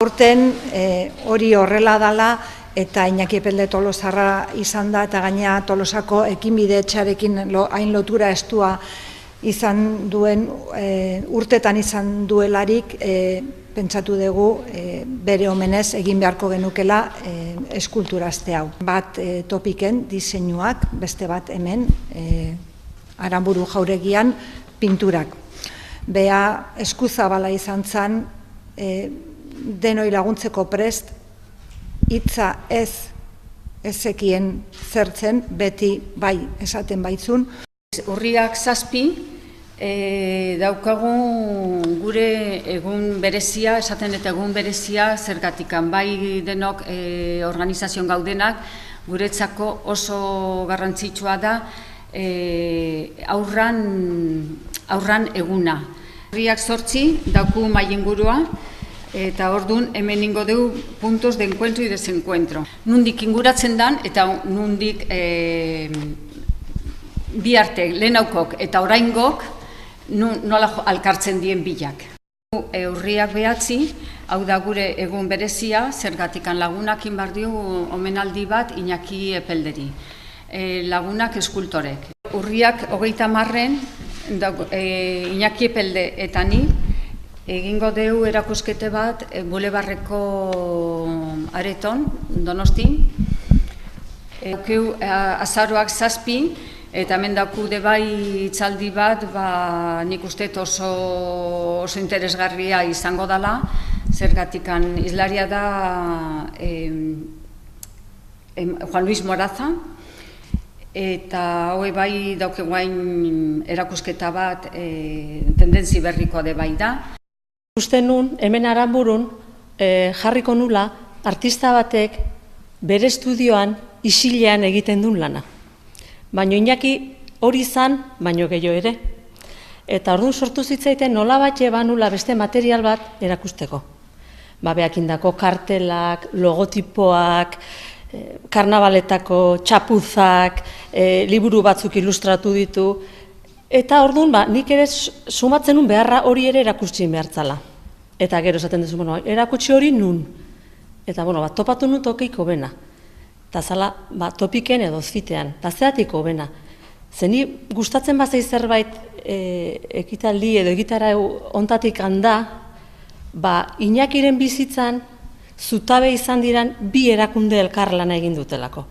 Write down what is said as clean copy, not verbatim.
Urten hori horrela dala eta Iñaki Epelde Tolosarra izan da eta gainea Tolosako ekinbide etxearekin hain lotura estua izan duen, urtetan izan duelarik, pentsatu dugu bere omenez egin beharko genukela eskulturazte hau. Bat topiken diseinuak, beste bat hemen Aranburu jauregian pinturak. Bea eskuzabala izan zen, denoi laguntzeko prest, hitza ezekien zertzen, beti bai esaten baitzun. Urriak 7 daukagu gure egun berezia, esaten eta egun berezia zergatikan, bai denok organizazioan gaudenak, guretzako oso garrantzitsua da aurran eguna. Urriak 8 dauku mailingurua, eta orduan hemen ingo dugu puntos de encuentro y desencuentro. Nundik inguratzen dan eta nundik bi arte, lehenaukok eta oraingok nola alkartzen dien bilak. Urriak 9, hau da gure egun berezia, zergatikan lagunak inbardio omenaldi bat Iñaki Epelderi. Lagunak eskultorek. Urriak 30 Iñaki Epelde eta ni egingo deu erakuskete bat Bulebarreko areton, Donostin. Azaroak 7, eta hemen dakude bai itzaldi bat, nik uste oso interesgarria izango dela, zergatikan hizlaria da Juan Luis Moraza, eta hau bai dauke guain erakusketa bat tendentzi berrikoa de bai da. Uste nun, hemen Aranburun jarriko nula, artista batek bere estudioan isilean egiten duen lana. Baina Iñaki hori izan, baino gehiago ere. Eta orduan sortu zitzaiten nola bat nula beste material bat erakusteko. Beakindako kartelak, logotipoak, karnabaletako txapuzak, liburu batzuk ilustratu ditu. Eta orduan, nik ere sumatzen nun beharra hori ere erakutsi behartzala. Eta gero esaten duzu, erakutsi hori nun. Eta topatu nun tokeiko bena. Eta zala, topiken edo zitean. Eta zeatiko bena. Zeni gustatzen bazai zerbait ekitaldi edo egitara ontatik handa, Iñakiren bizitzan zutabe izan diran bi erakunde elkarlana egin dutelako.